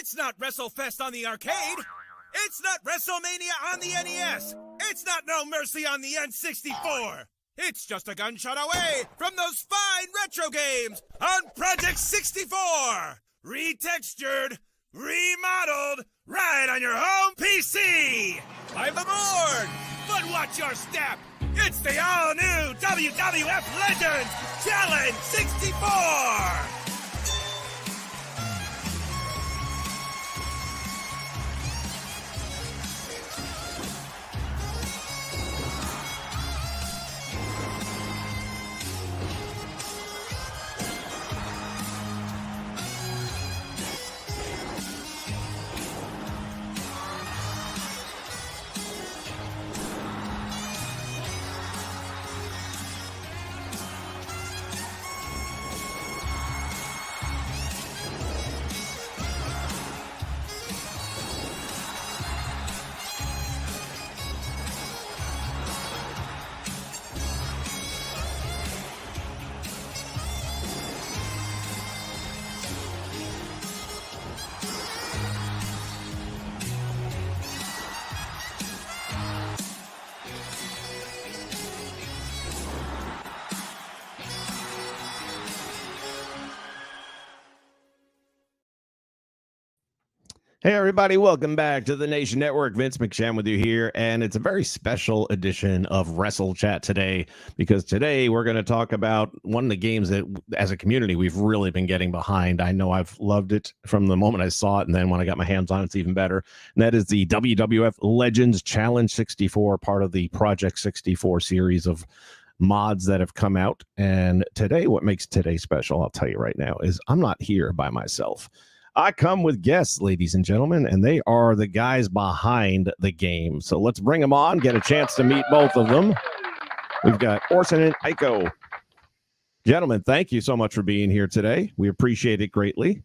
It's not WrestleFest on the arcade. It's not WrestleMania on the NES. It's not No Mercy on the N64. It's just a gunshot away from those fine retro games on Project 64. Retextured, remodeled, right on your home PC. Climb aboard, but watch your step. It's the all-new WWF Legends Challenge 64. Hey, everybody. Welcome back to the Nation Network. Vince McSham with you here. And it's a very special edition of WrestleChat today, because today we're going to talk about one of the games that, as a community, we've really been getting behind. I know I've loved it from the moment I saw it. And then when I got my hands on it, it's even better. And that is the WWF Legends Challenge 64, part of the Project 64 series of mods that have come out. And today, what makes today special, I'll tell you right now, is I'm not here by myself. I come with guests, ladies and gentlemen, and they are the guys behind the game. So let's bring them on, get a chance to meet both of them. We've got Orson and Icco. Gentlemen, thank you so much for being here today. We appreciate it greatly.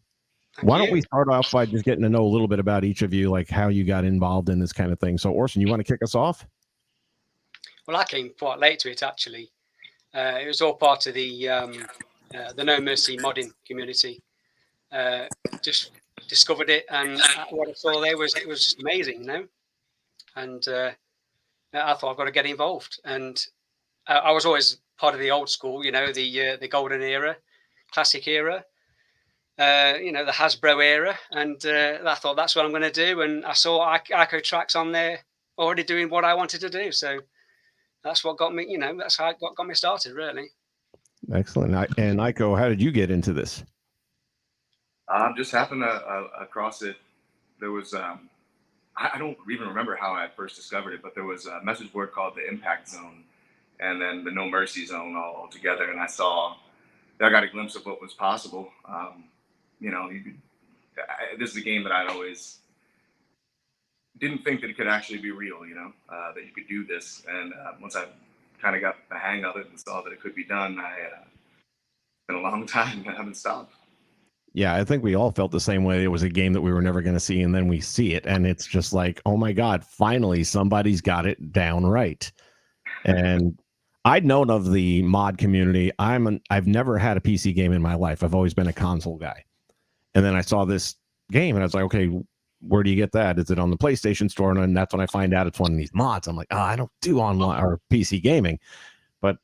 Why don't we start off by just getting to know a little bit about each of you, like how you got involved in this kind of thing. So, Orson, you want to kick us off? Well, I came quite late to it, actually. It was all part of the No Mercy modding community. Just discovered it, and what I saw there was it was amazing, you know. And I thought I've got to get involved. And I was always part of the old school, you know, the golden era, classic era, you know, the Hasbro era. And I thought that's what I'm going to do. And I saw Icco tracks on there already doing what I wanted to do. So that's what got me, you know, that's how it got me started, really. Excellent. And Icco, how did you get into this? Just happened across it. There was, I don't even remember how I first discovered it, but there was a message board called the Impact Zone and then the No Mercy Zone all together. And I got a glimpse of what was possible. You know, this is a game that I'd always didn't think that it could actually be real, you know, that you could do this. And once I kind of got the hang of it and saw that it could be done, it's been a long time and I haven't stopped. Yeah, I think we all felt the same way. It was a game that we were never going to see, and then we see it, and it's just like, oh my God, finally somebody's got it down right. And I'd known of the mod community. I've never had a PC game in my life. I've always been a console guy. And then I saw this game, and I was like, okay, where do you get that? Is it on the PlayStation Store? And that's when I find out it's one of these mods. I'm like, oh, I don't do online or PC gaming. But,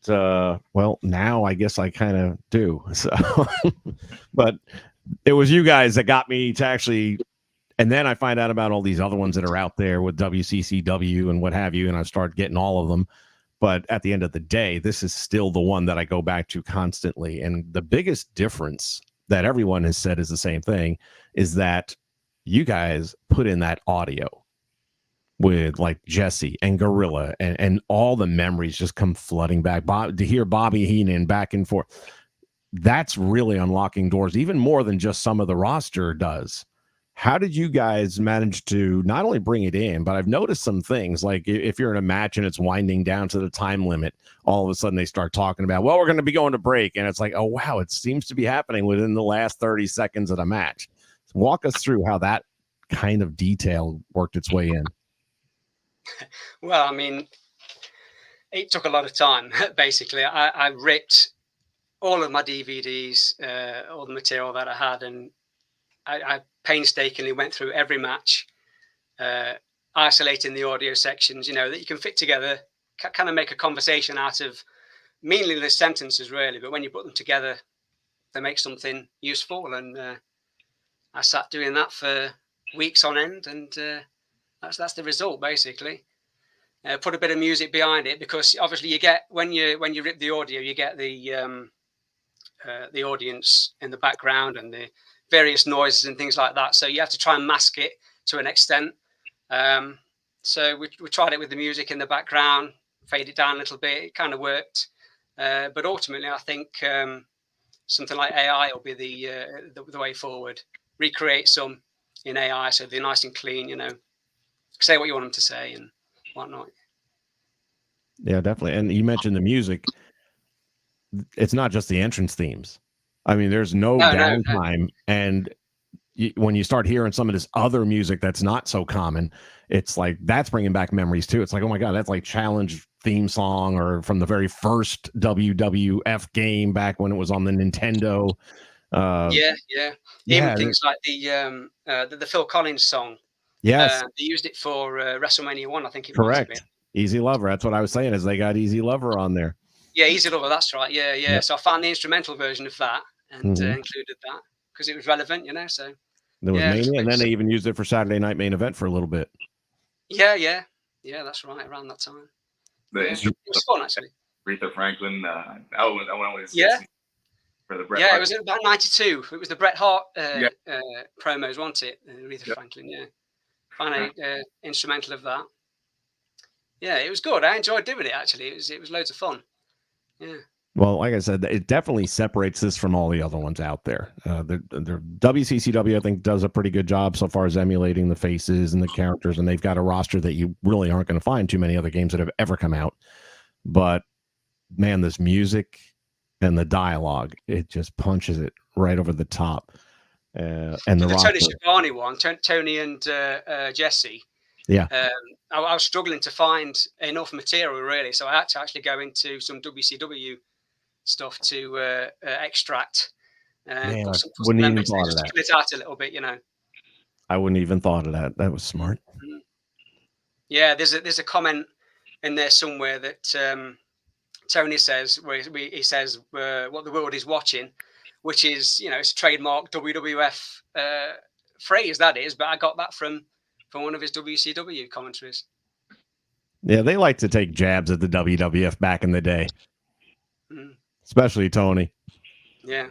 well, now I guess I kind of do. So, but it was you guys that got me to actually, and then I find out about all these other ones that are out there with WCCW and what have you, and I start getting all of them. But at the end of the day, this is still the one that I go back to constantly. And the biggest difference that everyone has said is the same thing, is that you guys put in that audio with like Jesse and Gorilla, and all the memories just come flooding back. To hear Bobby Heenan back and forth, that's really unlocking doors, even more than just some of the roster does. How did you guys manage to not only bring it in, but I've noticed some things, like if you're in a match and it's winding down to the time limit, all of a sudden they start talking about, well, we're going to be going to break. And it's like, oh, wow, it seems to be happening within the last 30 seconds of the match. Walk us through how that kind of detail worked its way in. Well, I mean, it took a lot of time. Basically, I ripped all of my DVDs, all the material that I had, and I painstakingly went through every match, isolating the audio sections, that you can fit together, kind of make a conversation out of meaningless sentences, really. But when you put them together, they make something useful. And I sat doing that for weeks on end, and that's the result, basically. Put a bit of music behind it, because obviously you get, when you rip the audio, you get the audience in the background and the various noises and things like that. So you have to try and mask it to an extent. So we tried it with the music in the background, fade it down a little bit. It kind of worked. But ultimately, I think something like AI will be the way forward. Recreate some in AI, so they're nice and clean, say what you want them to say and whatnot. Yeah, definitely. And you mentioned the music. It's not just the entrance themes. I mean, there's no downtime. And when you start hearing some of this other music that's not so common, it's like that's bringing back memories too. It's like, oh my God, that's like Challenge theme song, or from the very first WWF game back when it was on the Nintendo. Yeah. Even things like the Phil Collins song. Yes, they used it for WrestleMania 1, I think it correct. might have been. Easy Lover. That's what I was saying. Is they got Easy Lover on there. Yeah, Easy Lover. That's right. Yeah. Yep. So I found the instrumental version of that and included that because it was relevant, So there was Mania, and then they even used it for Saturday Night Main Event for a little bit. Yeah. That's right. Around that time. It was fun, actually. Aretha Franklin. That one was for the Bret Hart. It was about 92. It was the Bret Hart promos, wasn't it? Aretha Franklin. Yeah. Found an instrumental of that. Yeah, it was good. I enjoyed doing it, actually. It was loads of fun. Yeah. Well, like I said, it definitely separates this from all the other ones out there. The WCCW, I think, does a pretty good job so far as emulating the faces and the characters, and they've got a roster that you really aren't going to find too many other games that have ever come out. But, man, this music and the dialogue, it just punches it right over the top. And the Tony Schiavone one, Tony and Jesse. Yeah. I was struggling to find enough material, really, so I had to actually go into some WCW stuff to extract. Man, I wouldn't even thought of that. Split it out a little bit, I wouldn't even thought of that. That was smart. Mm-hmm. Yeah, there's a comment in there somewhere that Tony says, where he says what the world is watching, which is, it's a trademark WWF phrase, that is, but I got that from one of his WCW commentaries. Yeah, they like to take jabs at the WWF back in the day. Especially Tony. Yeah.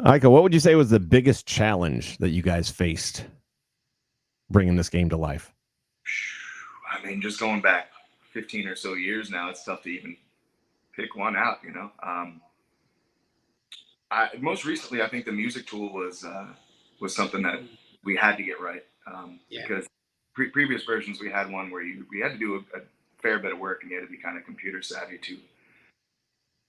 Icco, what would you say was the biggest challenge that you guys faced bringing this game to life? I mean, just going back 15 or so years now, it's tough to even pick one out, most recently, I think the music tool was something that we had to get right. Because previous versions, we had one where we had to do a fair bit of work, and you had to be kind of computer savvy to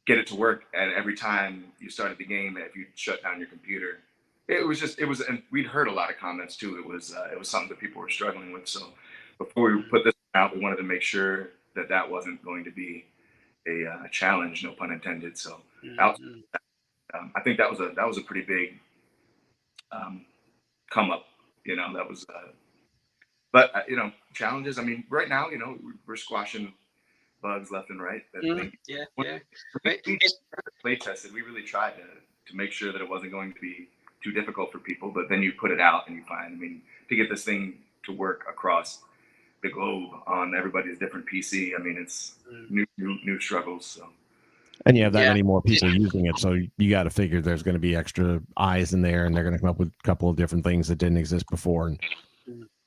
get it to work. And every time you started the game, if you shut down your computer, it was, and we'd heard a lot of comments too. It was something that people were struggling with. So before we put this out, we wanted to make sure that wasn't going to be a challenge, no pun intended. So I think that was a pretty big come up, that was, but challenges. I mean, right now, we're squashing bugs left and right. Play tested. We really tried to make sure that it wasn't going to be too difficult for people, but then you put it out and you find, to get this thing to work across the globe on everybody's different PC, it's new struggles. So. And you have that many more people using it, so you got to figure there's going to be extra eyes in there, and they're going to come up with a couple of different things that didn't exist before. And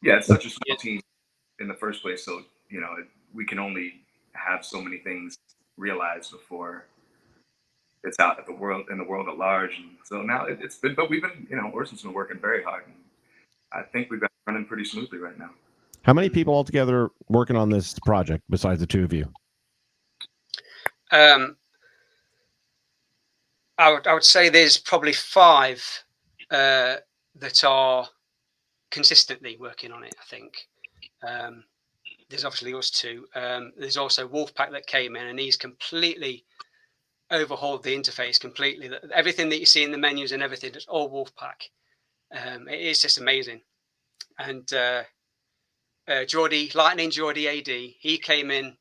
it's such a small team in the first place, so we can only have so many things realized before it's out in the world at large. And so now it's been, but we've been, Orson's been working very hard, and I think we've been running pretty smoothly right now. How many people altogether working on this project besides the two of you? I would say there's probably 5 that are consistently working on it, I think. There's obviously us 2. There's also Wolfpack that came in, and he's completely overhauled the interface completely. Everything that you see in the menus and everything, it's all Wolfpack. It is just amazing. And Lightning Geordie AD, he came in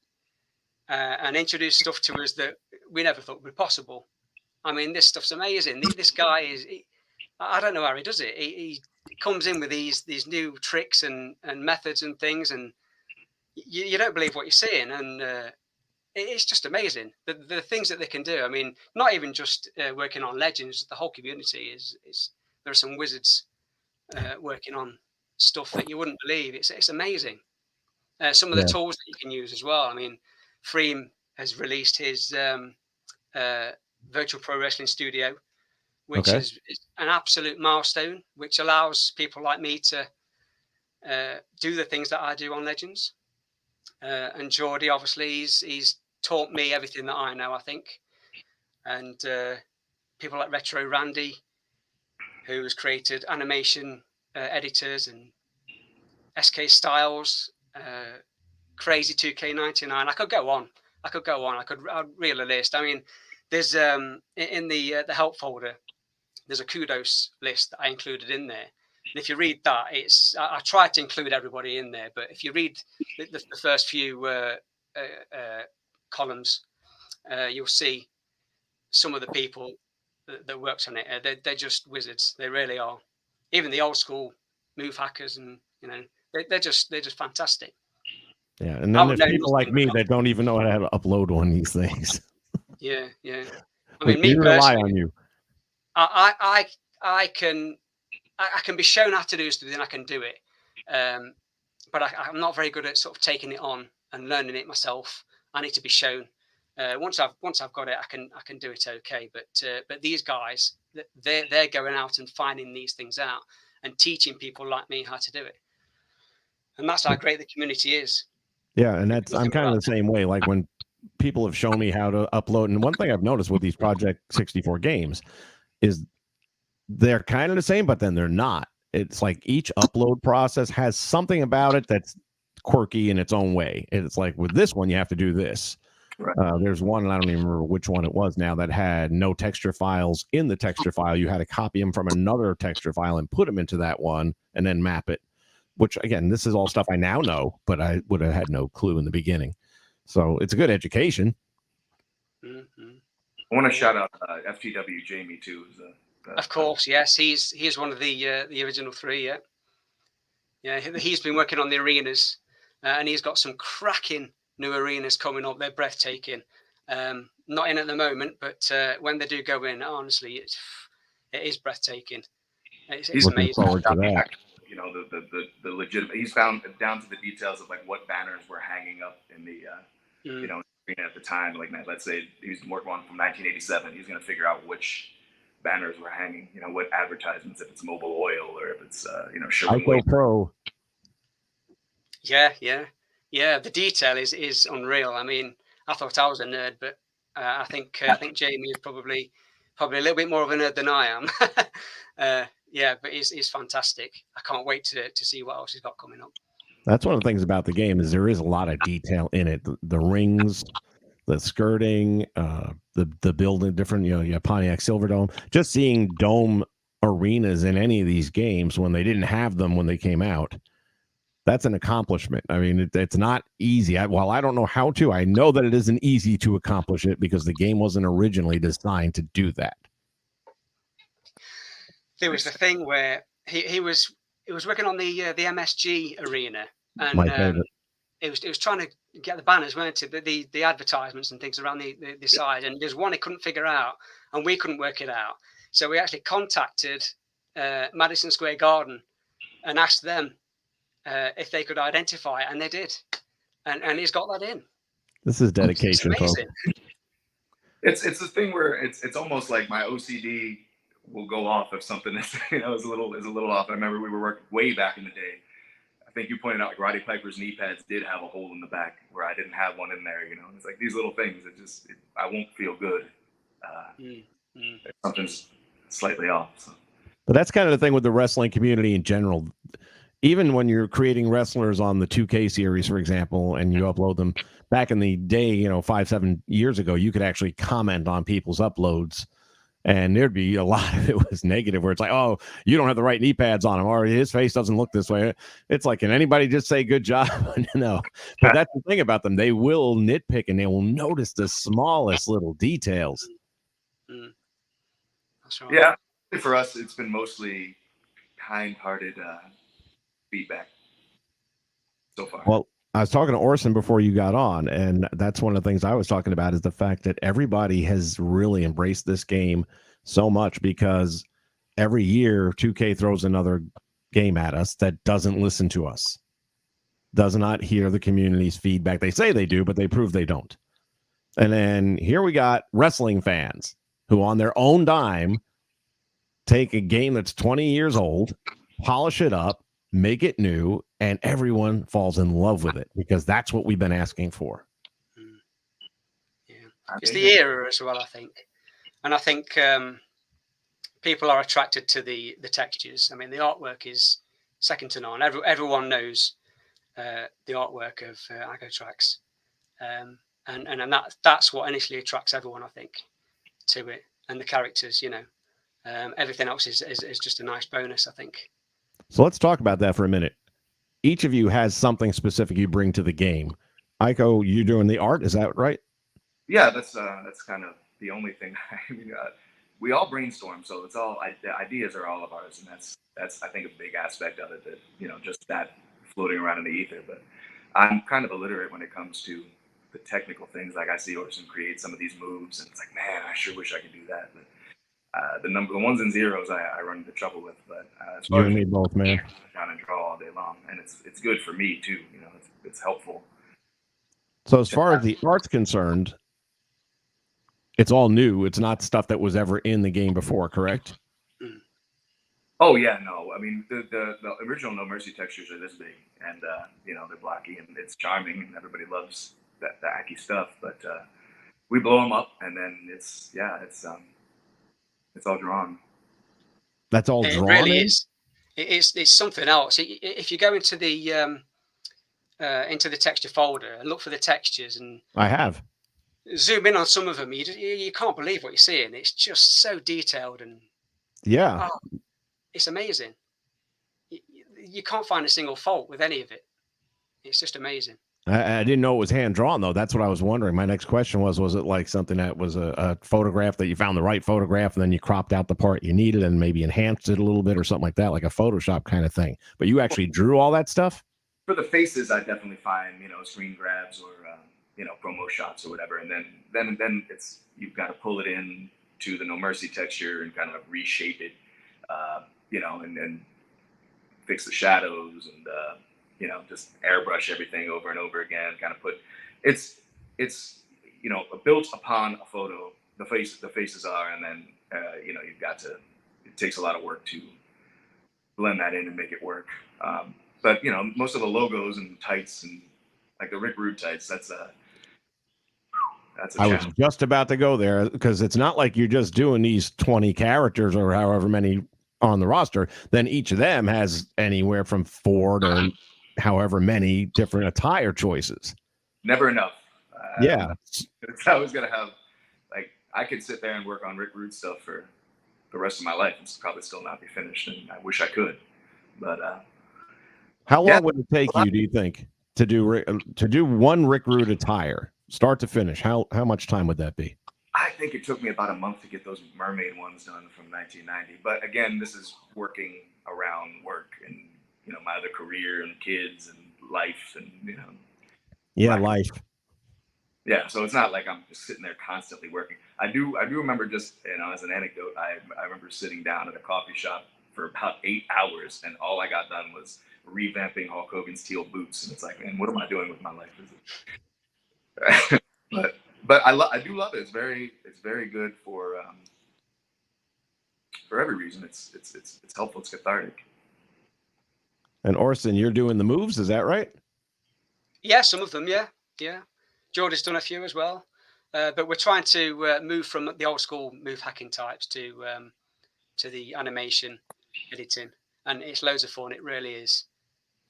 and introduced stuff to us that we never thought would be possible. I mean, this stuff's amazing. This guy I don't know how he does it. He comes in with these new tricks and methods and things, and you don't believe what you're seeing. And it's just amazing. The things that they can do. I mean, not even just working on Legends, the whole community is there are some wizards working on stuff that you wouldn't believe. It's amazing. Some of the tools that you can use as well. I mean, Freem has released his virtual pro wrestling studio, which is an absolute milestone, which allows people like me to do the things that I do on Legends. And Geordie, obviously, he's taught me everything that I know, I think. And people like Retro Randy, who has created animation editors, and SK Styles, Crazy 2K99. I could go on. I'd reel a list. I mean, there's in the help folder, there's a kudos list that I included in there. And if you read that, I tried to include everybody in there, but if you read the first few columns, you'll see some of the people that works on it. They're just wizards. They really are. Even the old school move hackers, and they're just fantastic. Yeah, and then there's people like me that don't even know how to upload one of these things. Yeah. I mean, me rely on you. I can be shown how to do something, and I can do it. But I'm not very good at sort of taking it on and learning it myself. I need to be shown. Once I've got it, I can do it okay. But these guys, they're going out and finding these things out and teaching people like me how to do it. And that's how great the community is. Yeah, and I'm kind of the same way. Like when people have shown me how to upload, and one thing I've noticed with these Project 64 games is they're kind of the same, but then they're not. It's like each upload process has something about it that's quirky in its own way. It's like with this one, you have to do this. Right. There's one, and I don't even remember which one it was now, that had no texture files in the texture file. You had to copy them from another texture file and put them into that one and then map it. Which, again, this is all stuff I now know, but I would have had no clue in the beginning. So it's a good education. Mm-hmm. I want to shout out FTW Jamie too. Of course, yes, he's one of the original three. Yeah. He's been working on the arenas, and he's got some cracking new arenas coming up. They're breathtaking. Not in at the moment, but when they do go in, honestly, it is breathtaking. It's amazing. Forward to that. The legitimate. He's found down to the details of like what banners were hanging up in the arena at the time. Like, let's say he was working on from 1987. He's going to figure out which banners were hanging. What advertisements, if it's Mobile Oil or if it's Icco Pro. Yeah. The detail is unreal. I mean, I thought I was a nerd, but I think Jamie is probably a little bit more of a nerd than I am. Yeah, but he's fantastic. I can't wait to see what else he's got coming up. That's one of the things about the game is there is a lot of detail in it. The rings, the skirting, the building, different, you have Pontiac Silverdome. Just seeing dome arenas in any of these games when they didn't have them when they came out, that's an accomplishment. I mean, it's not easy. While I don't know how to, I know that it isn't easy to accomplish it because the game wasn't originally designed to do that. There was the thing where he was working on the MSG arena, and it was trying to get the banners, weren't it? The advertisements and things around the side, and there's one he couldn't figure out, and we couldn't work it out. So we actually contacted Madison Square Garden and asked them if they could identify it, and they did, and he's got that in. This is dedication, folks. It's the thing where it's almost like my OCD will go off if something is is a little off. I remember we were working way back in the day. I think you pointed out like Roddy Piper's knee pads did have a hole in the back where I didn't have one in there. It's like these little things. I won't feel good. Something's slightly off. So. But that's kind of the thing with the wrestling community in general. Even when you're creating wrestlers on the 2K series, for example, and you upload them back in the day, 5-7 years ago, you could actually comment on people's uploads. And there'd be a lot of it was negative where it's like, oh, you don't have the right knee pads on him, or his face doesn't look this way. It's like, can anybody just say good job? No. But that's the thing about them. They will nitpick and they will notice the smallest little details. That's right. Yeah. For us, it's been mostly kind-hearted feedback so far. Well, I was talking to Orson before you got on, and that's one of the things I was talking about is the fact that everybody has really embraced this game so much because every year 2K throws another game at us that doesn't listen to us, does not hear the community's feedback. They say they do, but they prove they don't. And then here we got wrestling fans who on their own dime take a game that's 20 years old, polish it up, make it new, and everyone falls in love with it because that's what we've been asking for. Yeah, it's the era as well, I think, and I think people are attracted to the textures. I mean, the artwork is second to none. Everyone knows the artwork of Icco tracks, and that's what initially attracts everyone, I think, to it, and the characters. Everything else is just a nice bonus, I think. So let's talk about that for a minute. Each of you has something specific you bring to the game. Icco, you doing the art, is that right? Yeah, that's kind of the only thing. I mean, we all brainstorm, so it's all the ideas are all of ours, and that's I think a big aspect of it. That just that floating around in the ether. But I'm kind of illiterate when it comes to the technical things. Like I see Orson create some of these moves, and it's like, man, I sure wish I could do that. But the ones and zeros I run into trouble with, but as far you and me both, man. Down and draw all day long, and it's good for me too. It's helpful. So as far as the art's concerned, it's all new. It's not stuff that was ever in the game before, correct? Oh yeah, no. I mean, the original No Mercy textures are this big, and they're blocky, and it's charming, and everybody loves the Aki stuff. But we blow them up, and then it's all drawn. That's all drawn. It really is. It's something else. If you go into the texture folder and look for the textures, and I have zoom in on some of them, you can't believe what you're seeing. It's just so detailed, and it's amazing. You can't find a single fault with any of it. It's just amazing. I didn't know it was hand drawn though. That's what I was wondering. My next question was it like something that was a photograph that you found the right photograph and then you cropped out the part you needed and maybe enhanced it a little bit or something like that, like a Photoshop kind of thing? But you actually drew all that stuff? For the faces, I definitely find screen grabs or promo shots or whatever, and then it's you've got to pull it in to the No Mercy texture and kind of reshape it, and fix the shadows and just airbrush everything over and over again. Kind of put it's built upon a photo. The faces are, and then you've got to. It takes a lot of work to blend that in and make it work. But most of the logos and tights and like the Rick Rude tights, that's a I was just about to go there because it's not like you're just doing these 20 characters or however many on the roster. Then each of them has anywhere from 4 to however many different attire choices. Never enough. Yeah. I was going to have, I could sit there and work on Rick Rude stuff for the rest of my life and probably still not be finished. And I wish I could. But how long would it take you, do you think, to do one Rick Rude attire, start to finish? How much time would that be? I think it took me about a month to get those mermaid ones done from 1990. But again, this is working around work and my other career and kids and life and life. Yeah, so it's not like I'm just sitting there constantly working. I do remember just as an anecdote, I remember sitting down at a coffee shop for about 8 hours, and all I got done was revamping Hulk Hogan's teal boots. And it's like, man, what am I doing with my life? But I do love it. It's very good for every reason. It's helpful. It's cathartic. And Orson, you're doing the moves, is that right? Yeah, some of them. Yeah. Jordy's done a few as well, but we're trying to move from the old school move hacking types to the animation editing, and it's loads of fun. It really is.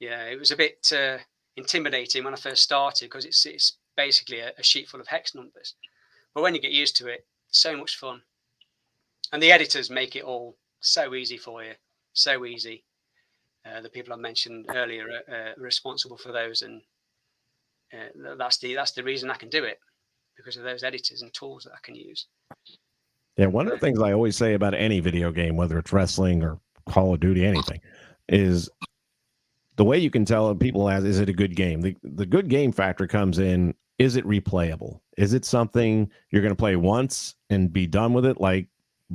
Yeah, it was a bit intimidating when I first started because it's basically a sheet full of hex numbers, but when you get used to it, so much fun. And the editors make it all so easy for you, so easy. The people I mentioned earlier are responsible for those, and that's the reason I can do it, because of those editors and tools that I can use. Yeah, one of the things I always say about any video game, whether it's wrestling or Call of Duty, anything, is the way you can tell people is it a good game? The good game factor comes in, is it replayable? Is it something you're going to play once and be done with it? Like,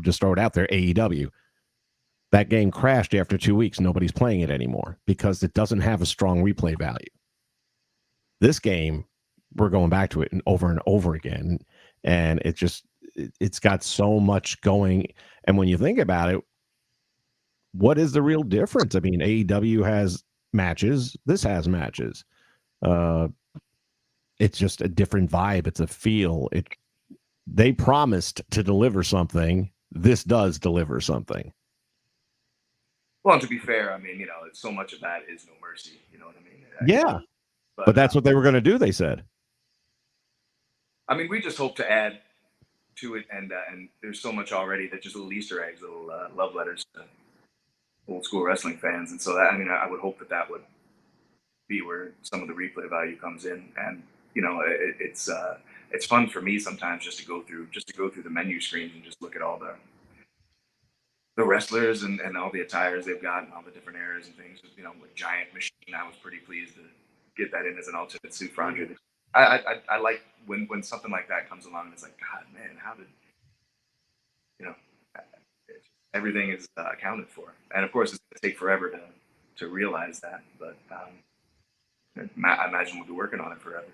just throw it out there, AEW. That game crashed after 2 weeks. Nobody's playing it anymore because it doesn't have a strong replay value. This game, we're going back to it and over again. And it's got so much going. And when you think about it, what is the real difference? I mean, AEW has matches. This has matches. It's just a different vibe. It's a feel. They promised to deliver something. This does deliver something. Well, and to be fair, I mean, so much of that is No Mercy. You know what I mean? Yeah, but that's what they were going to do, they said. I mean, we just hope to add to it, and there's so much already that just little Easter eggs, little love letters to old school wrestling fans, and so that, I mean, I would hope that would be where some of the replay value comes in, and it's fun for me sometimes just to go through the menu screens and just look at all the wrestlers and all the attires they've got and all the different eras and things. With Giant Machine, I was pretty pleased to get that in as an alternate suit for Andre. I like when something like that comes along and it's like, God, man, how did everything is accounted for, and of course it's going to take forever to realize that, but I imagine we'll be working on it forever.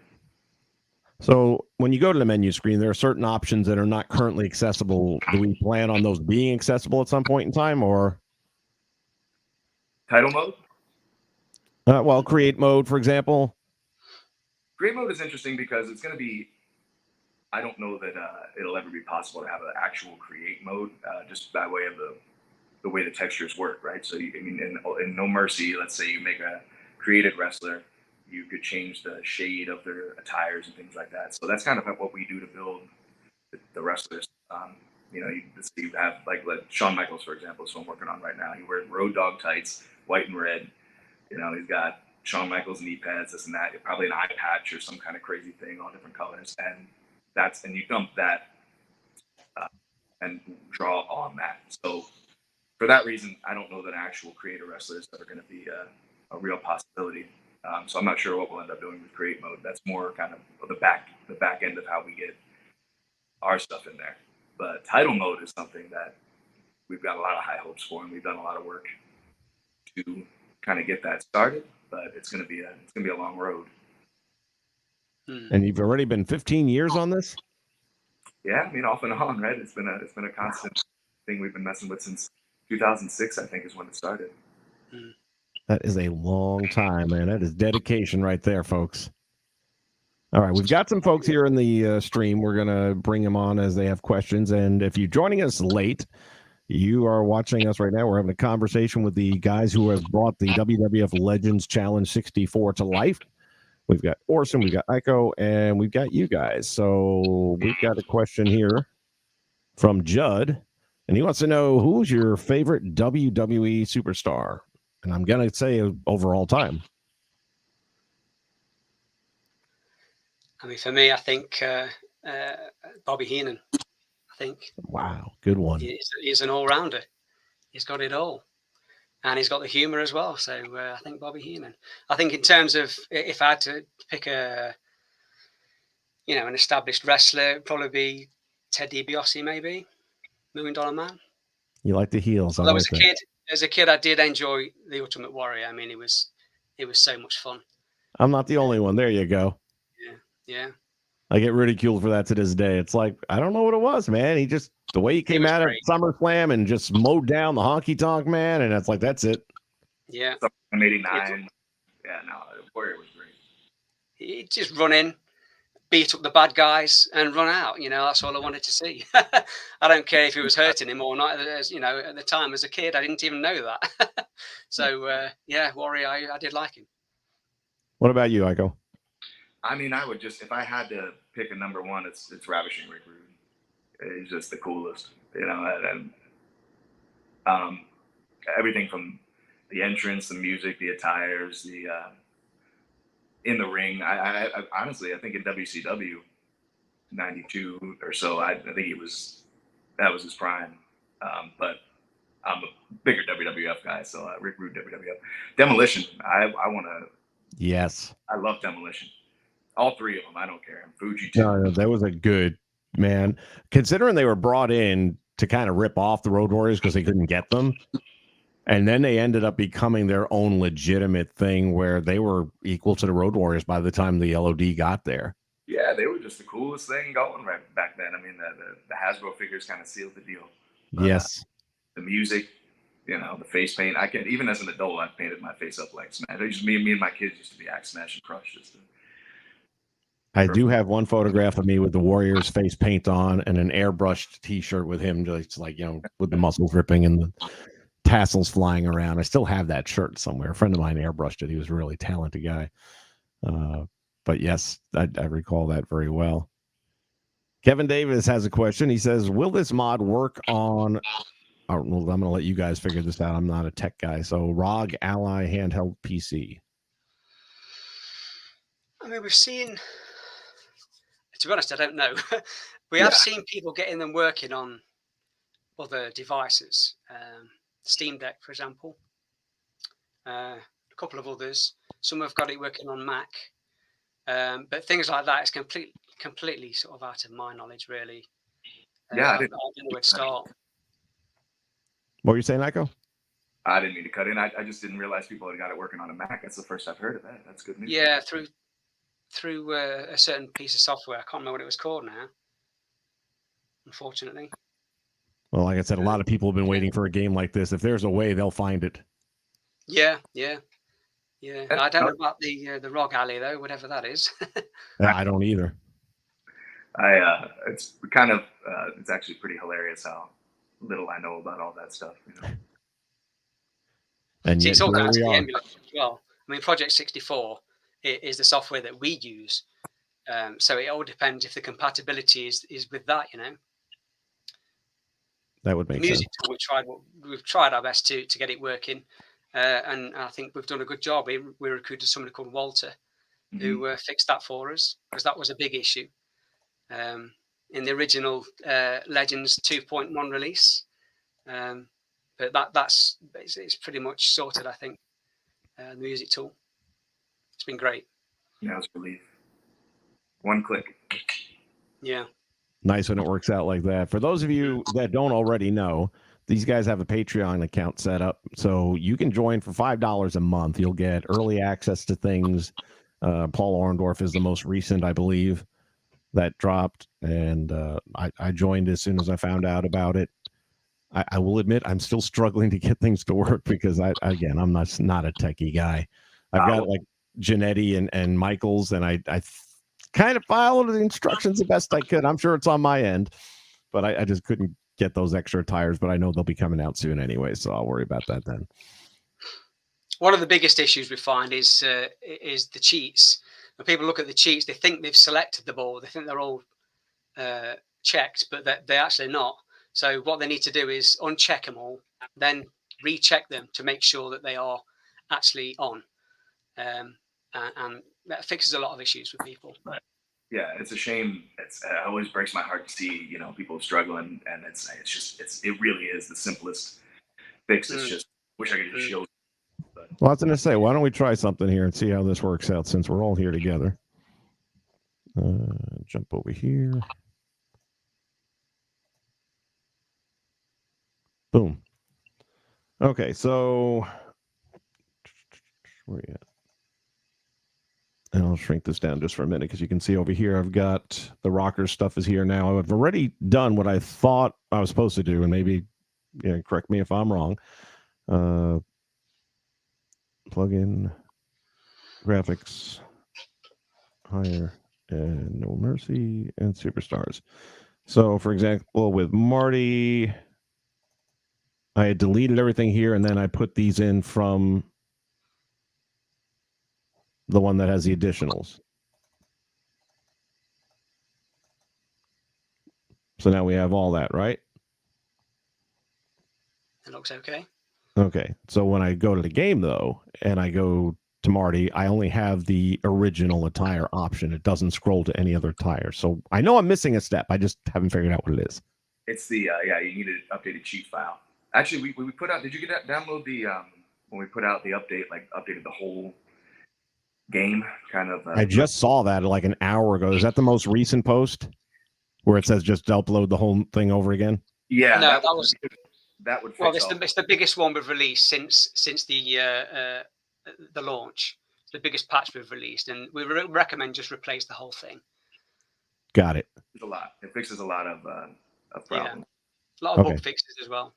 So when you go to the menu screen, there are certain options that are not currently accessible. Do we plan on those being accessible at some point in time, or title mode? Well, create mode, for example. Create mode is interesting because it's going to be, I don't know that it'll ever be possible to have an actual create mode, just by way of the way the textures work, right? So, in No Mercy, let's say you make a created wrestler, you could change the shade of their attires and things like that. So that's kind of what we do to build the wrestlers. You have like Shawn Michaels, for example, so I'm working on right now. He wears Road Dogg tights, white and red. He's got Shawn Michaels knee pads, this and that, probably an eye patch or some kind of crazy thing, all different colors. And you dump that and draw on that. So for that reason, I don't know that actual creator wrestlers are going to be a real possibility. So I'm not sure what we'll end up doing with create mode. That's more kind of the back end of how we get our stuff in there. But title mode is something that we've got a lot of high hopes for, and we've done a lot of work to kind of get that started. But it's going to be a long road. And you've already been 15 years on this? Yeah, I mean, off and on, right? It's been a constant thing we've been messing with since 2006, I think, is when it started. That is a long time, man. That is dedication right there, folks. All right, we've got some folks here in the stream. We're going to bring them on as they have questions. And if you're joining us late, you are watching us right now. We're having a conversation with the guys who have brought the WWF Legends Challenge 64 to life. We've got Orson, we've got Icco, and we've got you guys. So we've got a question here from Judd, and he wants to know, who's your favorite WWE superstar? And I'm going to say over all time. I mean, for me, I think Bobby Heenan. I think. Wow, good one. He's an all-rounder. He's got it all. And he's got the humor as well. So I think Bobby Heenan. I think in terms of, if I had to pick an established wrestler, it'd probably be Ted DiBiase, maybe. $1 Million Man. You like the heels. As a kid, I did enjoy The Ultimate Warrior. I mean, it was so much fun. I'm not the only one. There you go. Yeah. I get ridiculed for that to this day. It's like, I don't know what it was, man. The way he came out of SummerSlam and just mowed down the honky tonk man, and it's like, that's it. Yeah. 89. Yeah, no, Warrior was great. He'd just run in, beat up the bad guys, and run out. That's all I wanted to see. I don't care if he was hurting him or not. At the time as a kid, I didn't even know that. So, Warrior, I did like him. What about you, Icco? I mean, I would just, if I had to pick a number one, it's Ravishing Rick Rude. He's just the coolest. you know, and everything from the entrance, the music, the attires, the in the ring. I honestly, I think in WCW '92 or so, I think that was his prime. But I'm a bigger WWF guy, so Rick Rude WWF. Demolition. I want to. Yes. I love Demolition. All three of them. I don't care. And Fuji too. No, that was a good man. Considering they were brought in to kind of rip off the Road Warriors because they couldn't get them. And then they ended up becoming their own legitimate thing where they were equal to the Road Warriors by the time the LOD got there. Yeah, they were just the coolest thing going right back then. I mean, the Hasbro figures kind of sealed the deal. But, yes. The music, you know, the face paint. I can, even as an adult, I've painted my face up like Smash. Me and my kids used to be act Smash and Crush. I do have one photograph of me with the Warriors face paint on and an airbrushed T-shirt with him, just like, you know, with the muscles ripping and the tassels flying around. I still have that shirt somewhere. A friend of mine airbrushed it. He was a really talented guy. But yes, I recall that very well. Kevin Davis has a question. He says, will this mod work on... well, I'm going to let you guys figure this out. I'm not a tech guy. So ROG Ally handheld PC. I mean, we've seen... To be honest, I don't know. We have seen people getting them working on other devices. Steam Deck, for example. A couple of others. Some have got it working on Mac. But things like that is completely sort of out of my knowledge, really. I don't know where to start. What were you saying, Icco? I didn't mean to cut in. I just didn't realize people had got it working on a Mac. That's the first I've heard of that. That's good news. Yeah, through a certain piece of software. I can't remember what it was called now, unfortunately. Well, like I said, a lot of people have been waiting for a game like this. If there's a way, they'll find it. Yeah. I don't know about the ROG Ally, though, whatever that is. I don't either. It's kind of it's actually pretty hilarious how little I know about all that stuff. You know? And see, yet, it's all down to the are. emulator as well. I mean, Project 64 is the software that we use, so it all depends if the compatibility is with that. You know, that would make sense. We've tried our best to get it working, and I think we've done a good job. We recruited somebody called Walter, who fixed that for us, because that was a big issue in the original Legends 2.1 release. But it's pretty much sorted, I think. The music tool, it's been great. Yeah, it was a relief. One click. Yeah. Nice when it works out like that. For those of you that don't already know, these guys have a Patreon account set up, so you can join for $5 a month. You'll get early access to things. Paul Orndorff is the most recent, I believe, that dropped, and I joined as soon as I found out about it. I will admit I'm still struggling to get things to work because I'm not a techie guy. I've got like Janetti and Michaels, and I kind of followed the instructions the best I could. I'm sure it's on my end, but I just couldn't get those extra tires, but I know they'll be coming out soon anyway, so I'll worry about that then. One of the biggest issues we find is the cheats. When people look at the cheats, they think they've selected the ball. They think they're all checked, but they're actually not. So what they need to do is uncheck them all, then recheck them to make sure that they are actually on. And that fixes a lot of issues with people. Right. Yeah, it's a shame. It always breaks my heart to see, you know, people struggling, and it really is the simplest fix. It's just wish I could just show. But. Well, I was going to say, why don't we try something here and see how this works out since we're all here together. Jump over here. Boom. Okay, so where are you at? And I'll shrink this down just for a minute because you can see over here I've got the rocker stuff is here now. I've already done what I thought I was supposed to do, and maybe correct me if I'm wrong. Plug in graphics, higher, and No Mercy, and Superstars. So, for example, with Marty, I had deleted everything here, and then I put these in from the one that has the additionals. So now we have all that, right? It looks okay. Okay. So when I go to the game, though, and I go to Marty, I only have the original attire option. It doesn't scroll to any other attire. So I know I'm missing a step. I just haven't figured out what it is. It's the you need an updated cheat file. Actually, we put out. Did you get that? Download the when we put out the update, like updated the whole game, kind of. I just saw that like an hour ago. Is that the most recent post where it says just upload the whole thing over again? Yeah, No, that would. Well, it's the biggest one we've released since the launch. It's the biggest patch we've released, and we recommend just replace the whole thing. Got it. It's a lot. It fixes a lot of problems. A lot of bug fixes as well.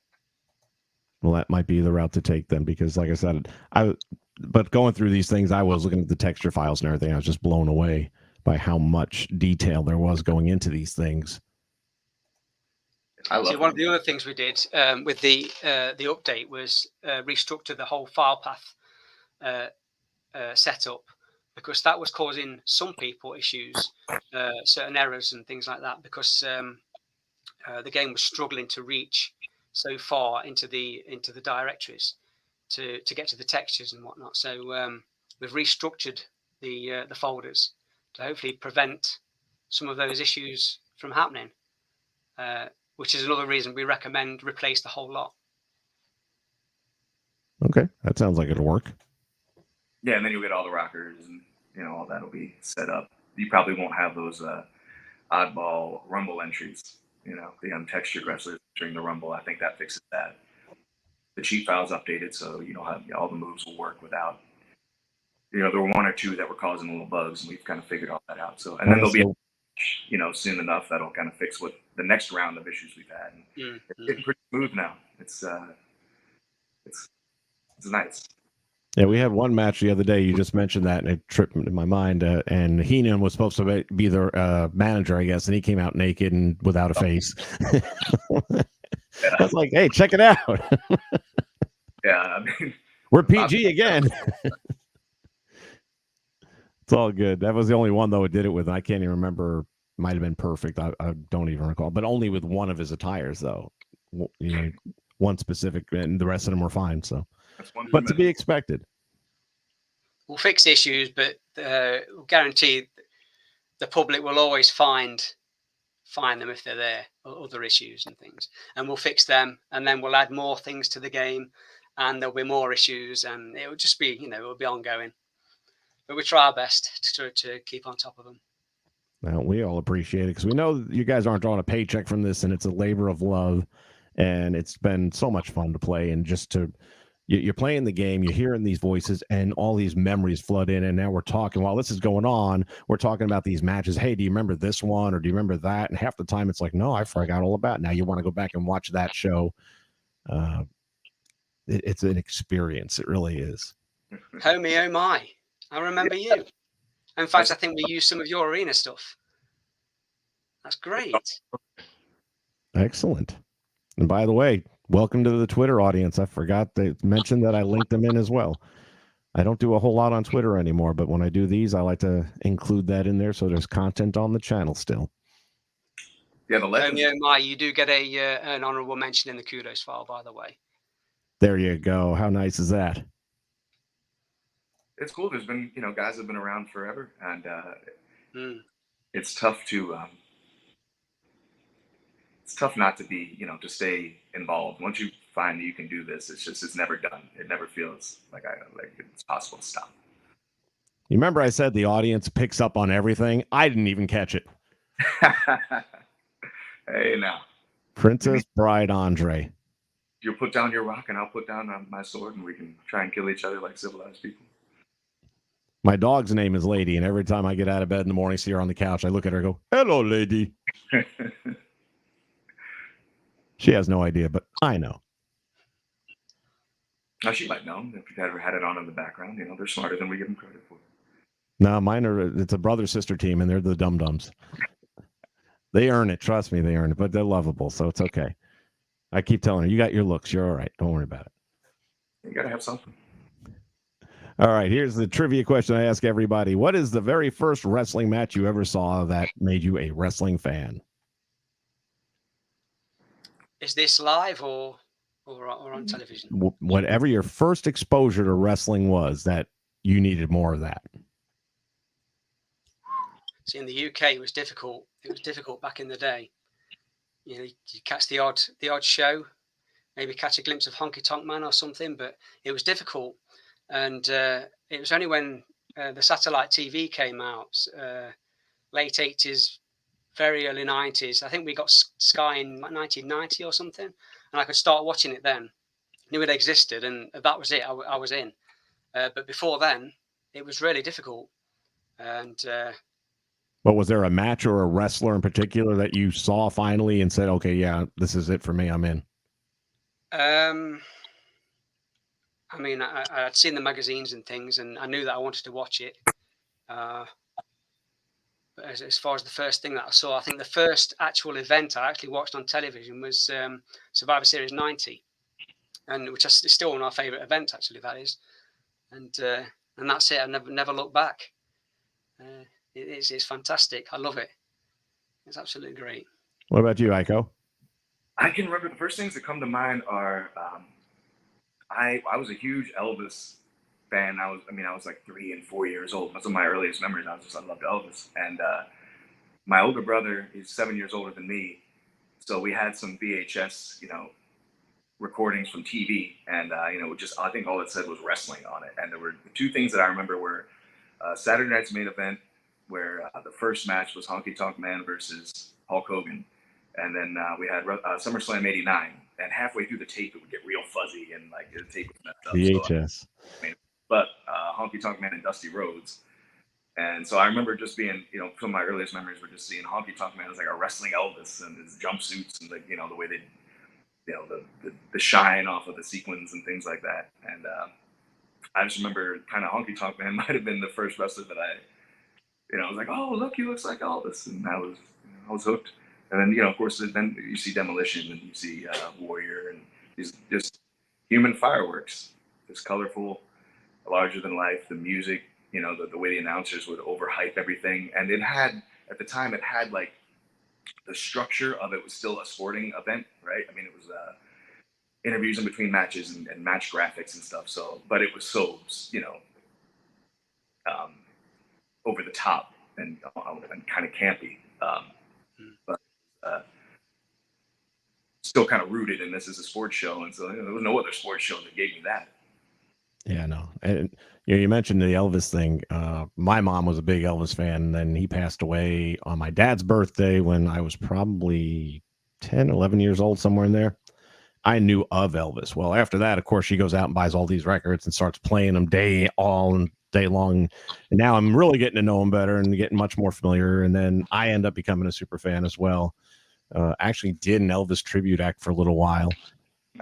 Well, that might be the route to take then, because like I said, but going through these things, I was looking at the texture files and everything. I was just blown away by how much detail there was going into these things. One of the other things we did with the update was restructure the whole file path setup, because that was causing some people issues, certain errors and things like that, because the game was struggling to reach so far into the directories to get to the textures and whatnot. So we've restructured the folders to hopefully prevent some of those issues from happening, which is another reason we recommend replace the whole lot. Okay, that sounds like it'll work. Yeah, and then you'll get all the rockers, and all that'll be set up. You probably won't have those oddball Rumble entries. The untextured wrestlers during the Rumble. I think that fixes that. The cheat file's updated, so all the moves will work without. There were one or two that were causing little bugs, and we've kind of figured all that out. So, and then there'll be, soon enough that'll kind of fix what the next round of issues we've had. And it's getting pretty smooth now. It's nice. Yeah, we had one match the other day. You just mentioned that, and it tripped in my mind. And Heenan was supposed to be the manager, I guess, and he came out naked and without a face. I was like, "Hey, check it out." Yeah, I mean, we're PG again. It's all good. That was the only one though it did it with. I can't even remember. Might have been perfect. I don't even recall. But only with one of his attires though. One specific, and the rest of them were fine. So. But to be expected. We'll fix issues, but we'll guarantee the public will always find them if they're there, or other issues and things. And we'll fix them, and then we'll add more things to the game, and there'll be more issues, and it will just be, it'll be ongoing. But we try our best to keep on top of them. Well, we all appreciate it, because we know you guys aren't drawing a paycheck from this, and it's a labor of love, and it's been so much fun to play, and just to... You're playing the game, you're hearing these voices, and all these memories flood in. And now we're talking, while this is going on, we're talking about these matches. Hey, do you remember this one, or do you remember that? And half the time it's like, no, I forgot all about it. Now you want to go back and watch that show. It's an experience. It really is. Homie, oh my. I remember you. In fact, I think we used some of your arena stuff. That's great. Excellent. And by the way, welcome to the Twitter audience. I forgot to mention that I linked them in as well. I don't do a whole lot on Twitter anymore, but when I do these, I like to include that in there, so there's content on the channel still. Yeah, the legend. You do get an honorable mention in the kudos file, by the way. There you go. How nice is that? It's cool. There's been, guys have been around forever, and it's tough to. It's tough not to be, to stay involved. Once you find that you can do this, it's never done. It never feels like it's possible to stop. You remember I said the audience picks up on everything? I didn't even catch it. Hey, now. Princess Bride Andre. You'll put down your rock, and I'll put down my sword, and we can try and kill each other like civilized people. My dog's name is Lady, and every time I get out of bed in the morning, see her on the couch, I look at her and go, "Hello, Lady." She has no idea, but I know. Now, she might know if you've ever had it on in the background. They're smarter than we give them credit for. No, mine are. It's a brother-sister team, and they're the dum-dums. They earn it. Trust me, they earn it, but they're lovable, so it's okay. I keep telling her, you got your looks. You're all right. Don't worry about it. You got to have something. All right, here's the trivia question I ask everybody. What is the very first wrestling match you ever saw that made you a wrestling fan? Is this live or or on television. Whatever your first exposure to wrestling was, that you needed more of that. See, in the UK, it was difficult. It was difficult back in the day. You catch the odd show, maybe catch a glimpse of Honky Tonk Man or something, but it was difficult. And it was only when the satellite TV came out, late 80s, very early 90s. I think we got Sky in 1990 or something, and I could start watching it then. Knew it existed, and that was it. I was in. But before then, it was really difficult. And but was there a match or a wrestler in particular that you saw finally and said, "Okay, yeah, this is it for me. I'm in"? I mean, I'd seen the magazines and things, and I knew that I wanted to watch it. But as far as the first thing that I saw, I think the first actual event I actually watched on television was Survivor Series 90, and which is still one of my favourite events, actually. That is, and that's it. I never looked back. It's fantastic. I love it. It's absolutely great. What about you, Icco? I can remember the first things that come to mind are I was a huge Elvis fan. I was like 3 and 4 years old. That's one of my earliest memories. I loved Elvis. And my older brother is 7 years older than me, so we had some VHS, recordings from TV, and I think all it said was wrestling on it. And there were the two things that I remember were Saturday night's main event, where the first match was Honky Tonk Man versus Hulk Hogan, and then we had SummerSlam '89. And halfway through the tape, it would get real fuzzy, and like the tape was messed up. VHS. But Honky Tonk Man and Dusty Rhodes. And so I remember just being, some of my earliest memories were just seeing Honky Tonk Man as like a wrestling Elvis, and his jumpsuits and the way they, the shine off of the sequins and things like that. And I just remember kind of Honky Tonk Man might have been the first wrestler that I was like, oh, look, he looks like Elvis. And I was hooked. And then, of course, then you see Demolition, and you see Warrior, and these just human fireworks, just colorful, larger than life. The music, the way the announcers would overhype everything. And at the time, it had like the structure of it was still a sporting event, right? I mean, it was interviews in between matches and match graphics and stuff. So, but it was so, over the top and kind of campy. But still kind of rooted in this as a sports show. And so there was no other sports show that gave me that. Yeah, no. And you mentioned the Elvis thing. My mom was a big Elvis fan, and then he passed away on my dad's birthday when I was probably 10, 11 years old, somewhere in there. I knew of Elvis. Well, after that, of course, she goes out and buys all these records and starts playing them all day long. And now I'm really getting to know him better and getting much more familiar. And then I end up becoming a super fan as well. Actually did an Elvis tribute act for a little while.